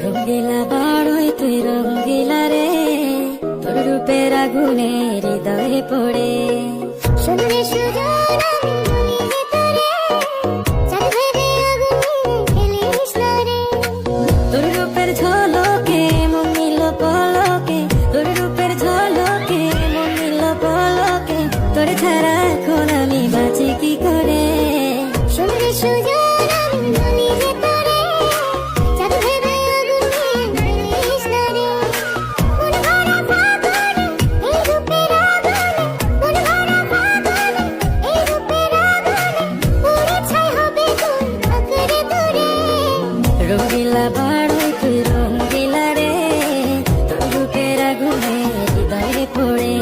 রঙ্গিলা বাড়ই তুই রঙ্গিলা রে, তোর রূপের আগুনে হৃদয়ে পড়ে। শুনলে সুজন আমি বলি যে তোরে, চাঁদ ভেবে আগুনে ফেলিস না রে। তোর রূপের ঝলকে মন নিল পলকে, তোর রূপের ঝলকে মন নিল পলকে, তোর ছাড়া এখন আমি বাঁচি কি করে। শুনলে সুজন আমি বলি যে তোরে, চাঁদ ভেবে আগুনে ফেলিস না রে। মন ভরা ফাগুনে এই রূপের আগুনে, মন ভরা ফাগুনে এই রূপের আগুনে, পুড়ে ছাই হবে কোন আঁকড়ে ধরে। রঙ্গিলা বাড়ই তুই রঙ্গিলা রে, তোর রূপের আগুনে হৃদয়ে পড়ে।